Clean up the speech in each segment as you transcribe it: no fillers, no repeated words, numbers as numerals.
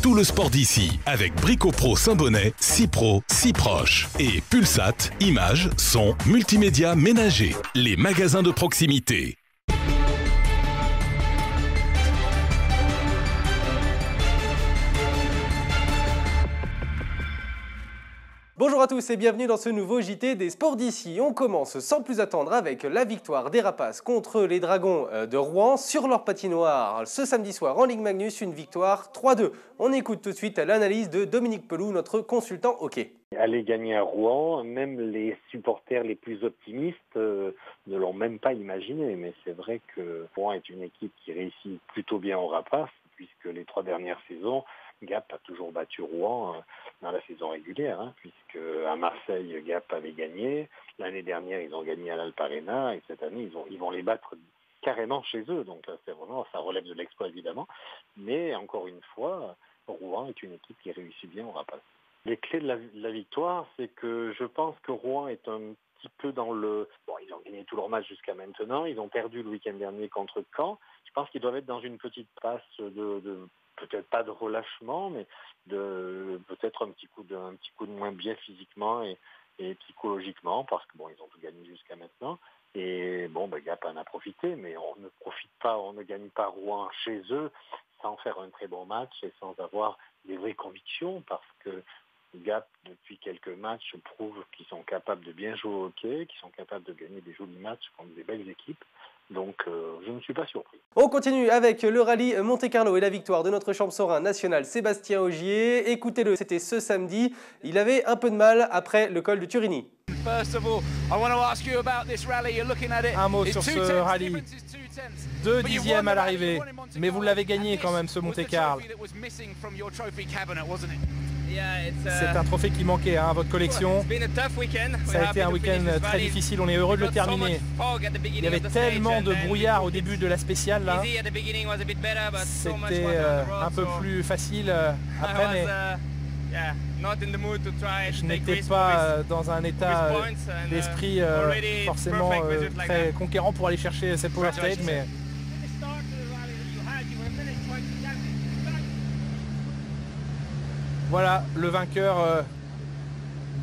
tout le sport d'ici avec Bricopro Saint-Bonnet, si pro, si proche. Et Pulsat, images, son, multimédia ménager. Les magasins de proximité. Bonjour à tous et bienvenue dans ce nouveau JT des sports d'ici. On commence sans plus attendre avec la victoire des Rapaces contre les Dragons de Rouen sur leur patinoire ce samedi soir en Ligue Magnus, une victoire 3-2. On écoute tout de suite l'analyse de Dominique Peloux, notre consultant hockey. Aller gagner à Rouen, même les supporters les plus optimistes ne l'ont même pas imaginé. Mais c'est vrai que Rouen est une équipe qui réussit plutôt bien aux Rapaces, puisque les 3 dernières saisons, Gap a toujours battu Rouen dans la saison régulière, puisque à Marseille, Gap avait gagné. L'année dernière, ils ont gagné à l'Alp Arena et cette année, ils vont les battre carrément chez eux. Donc c'est vraiment, ça relève de l'exploit évidemment. Mais encore une fois, Rouen est une équipe qui réussit bien aux Rapaces. Les clés de la victoire, c'est que je pense que Rouen est un petit peu dans le... Bon, ils ont gagné tous leurs matchs jusqu'à maintenant. Ils ont perdu le week-end dernier contre Caen. Je pense qu'ils doivent être dans une petite passe de peut-être pas de relâchement, mais de peut-être un petit coup de moins bien physiquement et psychologiquement, parce que bon, ils ont tout gagné jusqu'à maintenant. Et bon, Gap en a profité, mais on ne gagne pas Rouen chez eux sans faire un très bon match et sans avoir des vraies convictions, parce que Gap, depuis quelques matchs, prouve qu'ils sont capables de bien jouer au hockey, qu'ils sont capables de gagner des jolis matchs contre des belles équipes. Donc, je ne suis pas surpris. On continue avec le rallye Monte-Carlo et la victoire de notre champsaurin national Sébastien Ogier. Écoutez-le, c'était ce samedi. Il avait un peu de mal après le col de Turini. Un mot sur ce rallye. 2 dixièmes à l'arrivée, mais vous l'avez gagné quand même ce Monte-Carlo. C'est un trophée qui manquait à votre collection. Ça a été un week-end très difficile, on est heureux de le terminer. Il y avait tellement de brouillard au début de la spéciale là. C'était un peu plus facile après, mais je n'étais pas dans un état d'esprit forcément très conquérant pour aller chercher cette power stage, mais voilà le vainqueur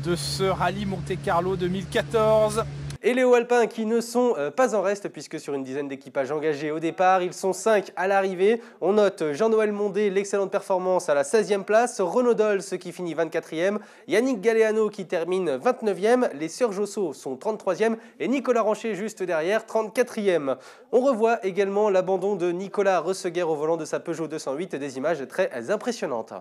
de ce rallye Monte-Carlo 2014. Et les Hauts-Alpins qui ne sont pas en reste, puisque sur une dizaine d'équipages engagés au départ, ils sont 5 à l'arrivée. On note Jean-Noël Mondé, l'excellente performance à la 16e place, Renaud Dols qui finit 24e, Yannick Galeano qui termine 29e, les Sœurs Josso sont 33e et Nicolas Rancher juste derrière, 34e. On revoit également l'abandon de Nicolas Resseguer au volant de sa Peugeot 208, des images très impressionnantes.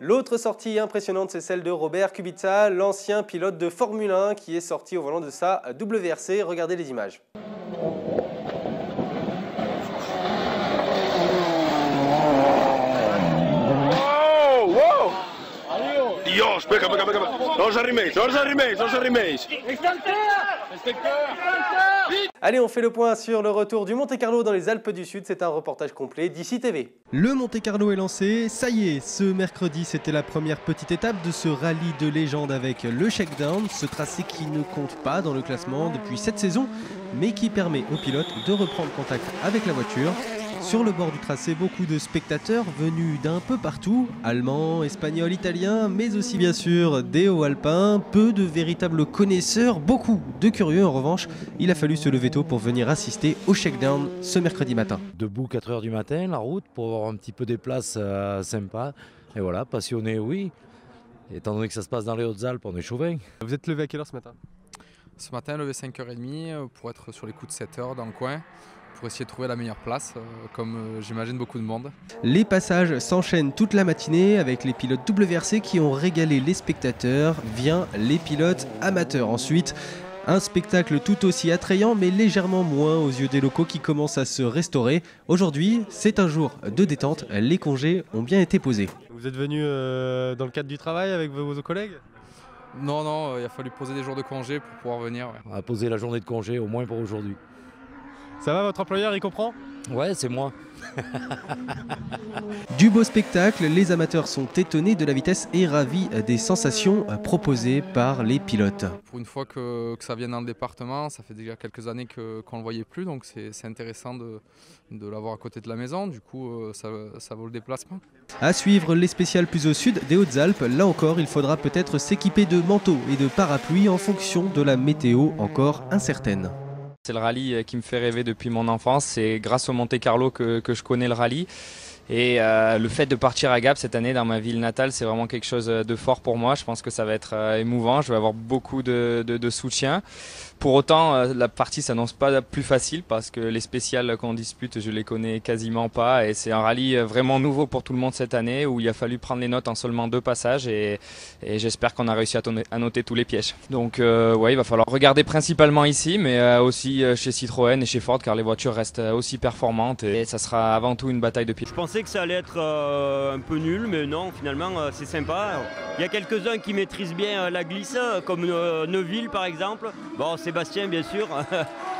L'autre sortie impressionnante, c'est celle de Robert Kubica, l'ancien pilote de Formule 1 qui est sorti au volant de sa WRC. Regardez les images. Dios, pega. Non rimeis. Allez, on fait le point sur le retour du Monte-Carlo dans les Alpes du Sud. C'est un reportage complet d'ici TV. Le Monte-Carlo est lancé, ça y est, ce mercredi c'était la première petite étape de ce rallye de légende avec le shakedown, ce tracé qui ne compte pas dans le classement depuis cette saison, mais qui permet aux pilotes de reprendre contact avec la voiture. Sur le bord du tracé, beaucoup de spectateurs venus d'un peu partout, allemands, espagnols, italiens, mais aussi bien sûr des Hauts-Alpins, peu de véritables connaisseurs, beaucoup de curieux en revanche. Il a fallu se lever tôt pour venir assister au shakedown ce mercredi matin. Debout 4 h du matin, la route, pour avoir un petit peu des places sympas. Et voilà, passionné, oui. Étant donné que ça se passe dans les Hautes-Alpes, on est chauvin. Vous êtes levé à quelle heure ce matin ? Ce matin, levé 5h30 pour être sur les coups de 7 h dans le coin, pour essayer de trouver la meilleure place, comme j'imagine beaucoup de monde. Les passages s'enchaînent toute la matinée avec les pilotes WRC qui ont régalé les spectateurs, vient les pilotes amateurs. Ensuite, un spectacle tout aussi attrayant mais légèrement moins aux yeux des locaux qui commencent à se restaurer. Aujourd'hui, c'est un jour de détente, les congés ont bien été posés. Vous êtes venu dans le cadre du travail avec vos collègues ? Non, il a fallu poser des jours de congé pour pouvoir venir. Ouais. On va poser la journée de congé au moins pour aujourd'hui. Ça va, votre employeur, il comprend? Ouais, c'est moi. Du beau spectacle, les amateurs sont étonnés de la vitesse et ravis des sensations proposées par les pilotes. Pour une fois que ça vient dans le département, ça fait déjà quelques années qu'on ne le voyait plus, donc c'est intéressant de l'avoir à côté de la maison, du coup ça vaut le déplacement. À suivre les spéciales plus au sud des Hautes-Alpes, là encore il faudra peut-être s'équiper de manteaux et de parapluies en fonction de la météo encore incertaine. C'est le rallye qui me fait rêver depuis mon enfance, c'est grâce au Monte Carlo que je connais le rallye. Et le fait de partir à Gap cette année dans ma ville natale, c'est vraiment quelque chose de fort pour moi. Je pense que ça va être émouvant, je vais avoir beaucoup de soutien. Pour autant, la partie s'annonce pas plus facile parce que les spéciales qu'on dispute, je les connais quasiment pas. Et c'est un rallye vraiment nouveau pour tout le monde cette année où il a fallu prendre les notes en seulement 2 passages et j'espère qu'on a réussi à noter tous les pièges. Donc ouais, il va falloir regarder principalement ici, mais aussi chez Citroën et chez Ford car les voitures restent aussi performantes et ça sera avant tout une bataille de pilotes. Je pensais que ça allait être un peu nul, mais non, finalement c'est sympa. Il y a quelques-uns qui maîtrisent bien la glisse, comme Neuville par exemple. Bon, Sébastien bien sûr,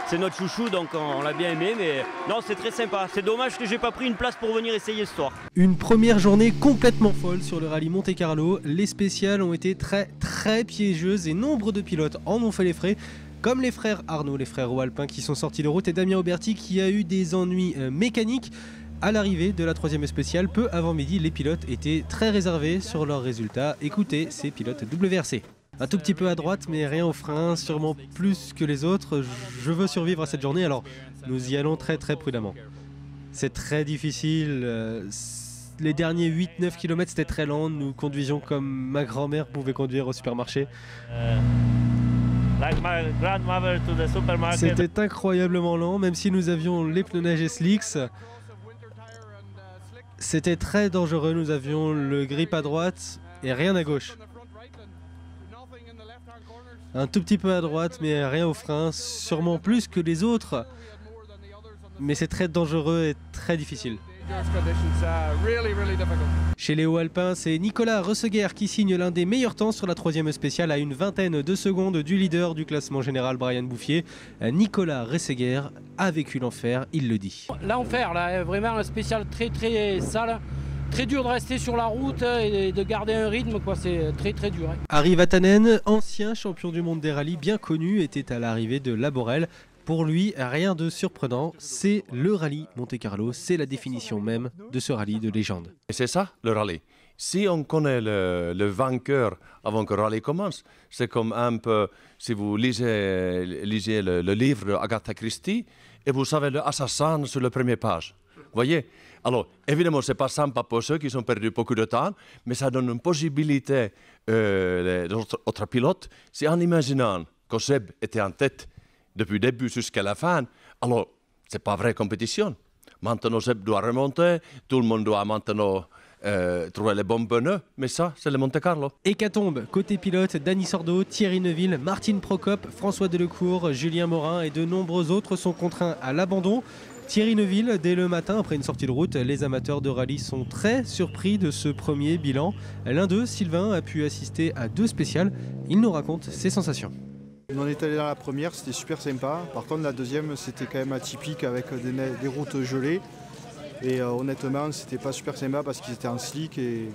c'est notre chouchou donc on l'a bien aimé, mais non, c'est très sympa. C'est dommage que j'ai pas pris une place pour venir essayer ce soir. Une première journée complètement folle sur le rallye Monte Carlo. Les spéciales ont été très piégeuses et nombre de pilotes en ont fait les frais. Comme les frères Arnaud, les frères Alpin qui sont sortis de route et Damien Auberti qui a eu des ennuis mécaniques. À l'arrivée de la 3e spéciale, peu avant midi, les pilotes étaient très réservés sur leurs résultats. Écoutez ces pilotes WRC. Un tout petit peu à droite, mais rien au frein, sûrement plus que les autres. Je veux survivre à cette journée, alors nous y allons très prudemment. C'est très difficile. Les derniers 8-9 km, c'était très lent. Nous conduisions comme ma grand-mère pouvait conduire au supermarché. C'était incroyablement lent, même si nous avions les pneus neige et slicks. C'était très dangereux, nous avions le grip à droite et rien à gauche. Un tout petit peu à droite, mais rien au frein, sûrement plus que les autres. Mais c'est très dangereux et très difficile. Chez Léo Alpin, c'est Nicolas Resseguer qui signe l'un des meilleurs temps sur la 3e spéciale à une vingtaine de secondes du leader du classement général Brian Bouffier. Nicolas Resseguer a vécu l'enfer, il le dit. L'enfer, là, vraiment un spécial très sale. Très dur de rester sur la route et de garder un rythme, quoi. C'est très dur. Hein. Harry Vatanen, ancien champion du monde des rallyes bien connu, était à l'arrivée de Laborel. Pour lui, rien de surprenant, c'est le rallye Monte Carlo, c'est la définition même de ce rallye de légende. Et c'est ça, le rallye. Si on connaît le vainqueur avant que le rallye commence, c'est comme un peu, si vous lisez le livre d'Agatha Christie, et vous savez l'assassin sur la première page. Vous voyez? Alors, évidemment, ce n'est pas sympa pour ceux qui ont perdu beaucoup de temps, mais ça donne une possibilité aux autres pilotes. Si en imaginant que Seb était en tête depuis le début jusqu'à la fin, alors ce n'est pas vraie compétition. Maintenant, Seb doit remonter, tout le monde doit maintenant trouver les bons pneus, mais ça, c'est le Monte Carlo. Hécatombe, côté pilote, Dany Sordo, Thierry Neuville, Martine Prokop, François Delecourt, Julien Morin et de nombreux autres sont contraints à l'abandon. Thierry Neuville, dès le matin après une sortie de route, les amateurs de rallye sont très surpris de ce premier bilan. L'un d'eux, Sylvain, a pu assister à 2 spéciales. Il nous raconte ses sensations. On est allé dans la première, c'était super sympa. Par contre, la deuxième, c'était quand même atypique avec des routes gelées. Et honnêtement, c'était pas super sympa parce qu'ils étaient en slick. Et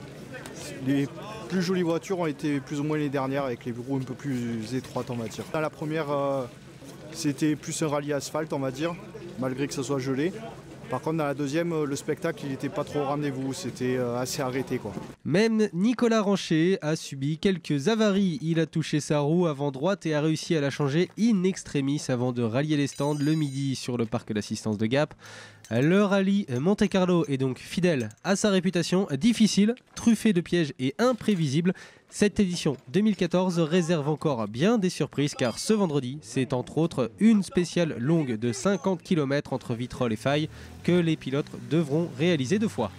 les plus jolies voitures ont été plus ou moins les dernières avec les roues un peu plus étroites, on va dire. Dans la première, c'était plus un rallye asphalte, on va dire, malgré que ce soit gelé. Par contre, dans la deuxième, le spectacle, il n'était pas trop au rendez-vous, c'était assez arrêté, quoi. Même Nicolas Ranchet a subi quelques avaries. Il a touché sa roue avant droite et a réussi à la changer in extremis avant de rallier les stands le midi sur le parc d'assistance de Gap. Le rallye Monte Carlo est donc fidèle à sa réputation, difficile, truffé de pièges et imprévisible. Cette édition 2014 réserve encore bien des surprises car ce vendredi, c'est entre autres une spéciale longue de 50 km entre Vitrolles et Faye que les pilotes devront réaliser 2 fois.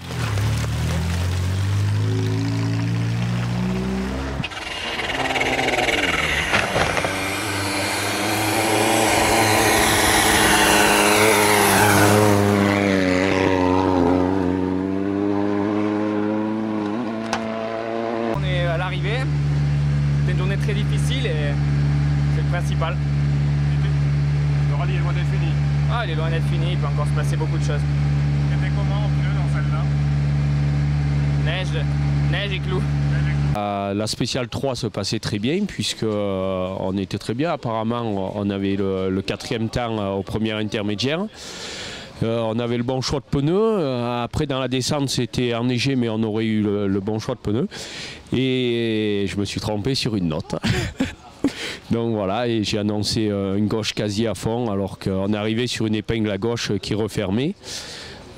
C'était une journée très difficile et c'est le principal. Le rallye est loin d'être fini. Ah, il est loin d'être fini, il peut encore se passer beaucoup de choses. C'était comment en pneus dans celle-là? Neige et clous. La spéciale 3 se passait très bien puisque on était très bien. Apparemment, on avait le 4e temps au premier intermédiaire. On avait le bon choix de pneus. Après, dans la descente, c'était enneigé, mais on aurait eu le bon choix de pneus. Et je me suis trompé sur une note. Donc voilà, et j'ai annoncé une gauche quasi à fond, alors qu'on est arrivé sur une épingle à gauche qui refermait.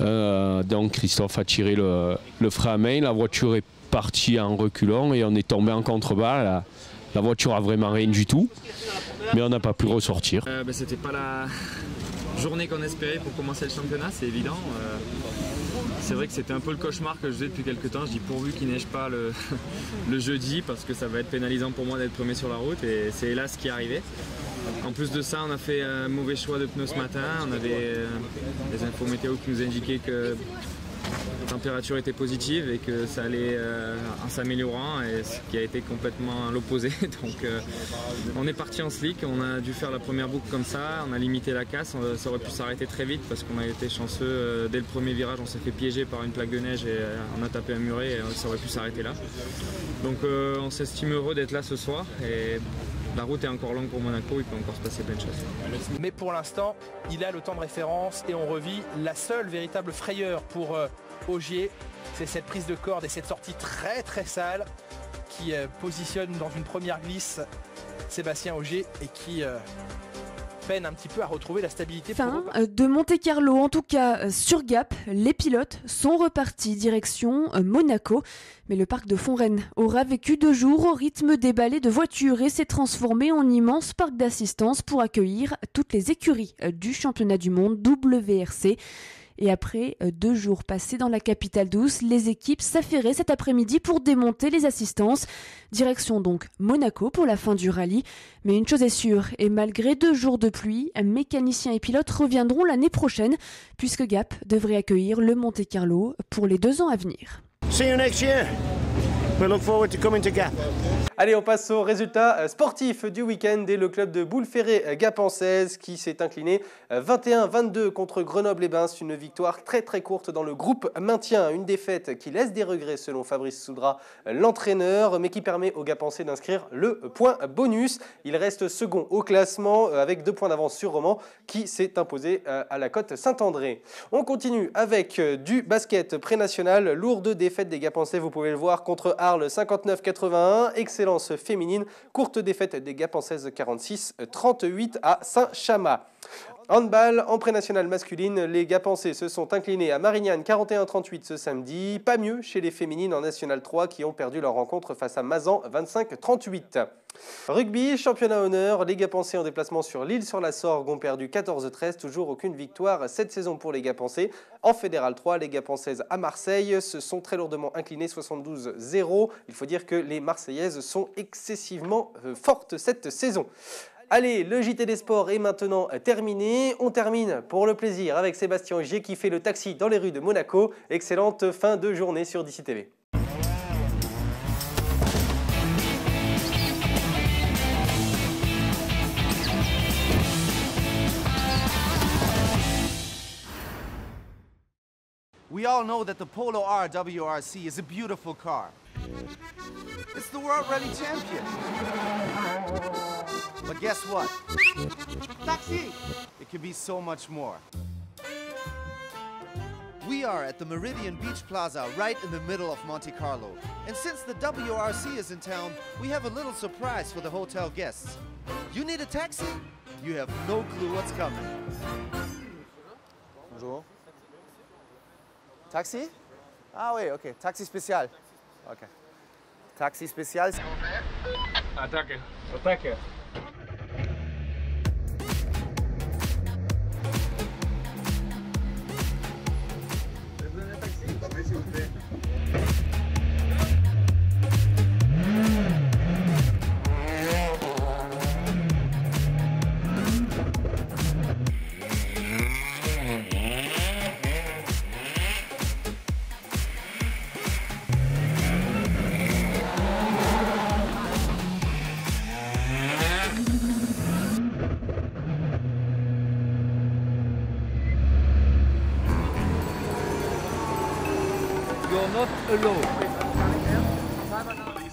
Donc Christophe a tiré le frein à main, la voiture est partie en reculant et on est tombé en contrebas. La voiture a vraiment rien du tout, mais on n'a pas pu ressortir. C'était pas la journée qu'on espérait pour commencer le championnat, c'est évident. C'est vrai que c'était un peu le cauchemar que je faisais depuis quelques temps. Je dis pourvu qu'il neige pas le jeudi parce que ça va être pénalisant pour moi d'être premier sur la route et c'est hélas ce qui est arrivé. En plus de ça, on a fait un mauvais choix de pneus ce matin. On avait des infos météo qui nous indiquaient que la température était positive et que ça allait en s'améliorant, et ce qui a été complètement l'opposé. Donc on est parti en slick, on a dû faire la première boucle comme ça, on a limité la casse, ça aurait pu s'arrêter très vite parce qu'on a été chanceux. Dès le premier virage, on s'est fait piéger par une plaque de neige et on a tapé un muret et ça aurait pu s'arrêter là. Donc on s'estime heureux d'être là ce soir et la route est encore longue pour Monaco, il peut encore se passer plein de choses. Mais pour l'instant, il a le temps de référence et on revit la seule véritable frayeur pour Ogier. C'est cette prise de corde et cette sortie très très sale qui positionne dans une première glisse Sébastien Ogier et qui peine un petit peu à retrouver la stabilité. Fin de Monte-Carlo, en tout cas sur Gap, les pilotes sont repartis direction Monaco. Mais le parc de Fontaine aura vécu 2 jours au rythme des balais de voitures et s'est transformé en immense parc d'assistance pour accueillir toutes les écuries du championnat du monde WRC. Et après 2 jours passés dans la capitale douce, les équipes s'affairaient cet après-midi pour démonter les assistances. Direction donc Monaco pour la fin du rallye. Mais une chose est sûre, et malgré 2 jours de pluie, mécaniciens et pilotes reviendront l'année prochaine, puisque Gap devrait accueillir le Monte-Carlo pour les 2 ans à venir. See you next year. We look forward to coming to Gap. Allez, on passe aux résultats sportifs du week-end et le club de Boules-Ferrées Gapençaise qui s'est incliné 21-22 contre Grenoble-les-Bains. Une victoire très très courte dans le groupe maintien. Une défaite qui laisse des regrets selon Fabrice Soudra, l'entraîneur, mais qui permet aux Gapençais d'inscrire le point bonus. Il reste second au classement avec 2 points d'avance sur Romans qui s'est imposé à la Côte Saint-André. On continue avec du basket pré-national. Lourde défaite des Gapençais, vous pouvez le voir, contre Arles 59-81. Excellence féminine, courte défaite des Gapençaises 46-38 à Saint-Chamas. Handball en pré-national masculine, les Gapençais se sont inclinés à Marignane 41-38 ce samedi. Pas mieux chez les féminines en National 3 qui ont perdu leur rencontre face à Mazan 25-38. Rugby, championnat honneur, les Gapençais en déplacement sur l'Île-sur-la-Sorgue ont perdu 14-13, toujours aucune victoire cette saison pour les Gapençais. En Fédéral 3, les Gapençaises à Marseille se sont très lourdement inclinées 72-0. Il faut dire que les Marseillaises sont excessivement fortes cette saison. Allez, le JT des sports est maintenant terminé. On termine pour le plaisir avec Sébastien Ogier qui fait le taxi dans les rues de Monaco. Excellente fin de journée sur DC TV. We all know that the Polo R WRC is a beautiful car. It's the World Rally Champion. But guess what? Taxi! It can be so much more. We are at the Meridian Beach Plaza right in the middle of Monte Carlo. And since the WRC is in town, we have a little surprise for the hotel guests. You need a taxi? You have no clue what's coming. Bonjour. Taxi? Ah oui, ok. Taxi spécial. Ok. Taxi spécial. Attaque. Attaque. S'il vous plaît. not allowed.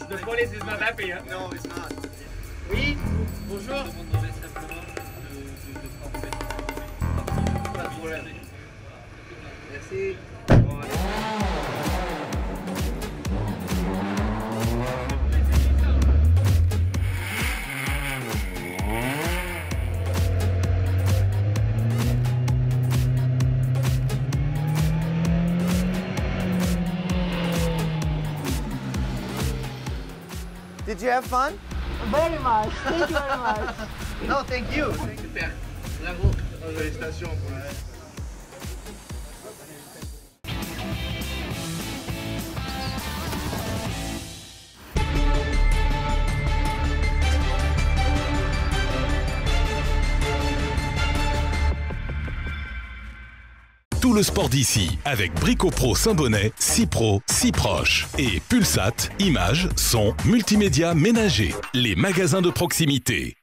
The police is not happy, hein? No, it's not. Oui, bonjour. Pas de problème. Merci. Did you have fun? Very much. Thank you very much. No, thank you. Super. Bravo. Félicitations pour la... Tout le sport d'ici avec Brico Pro Saint-Bonnet, si pro, si proche. Et Pulsat, images, son, multimédia ménager. Les magasins de proximité.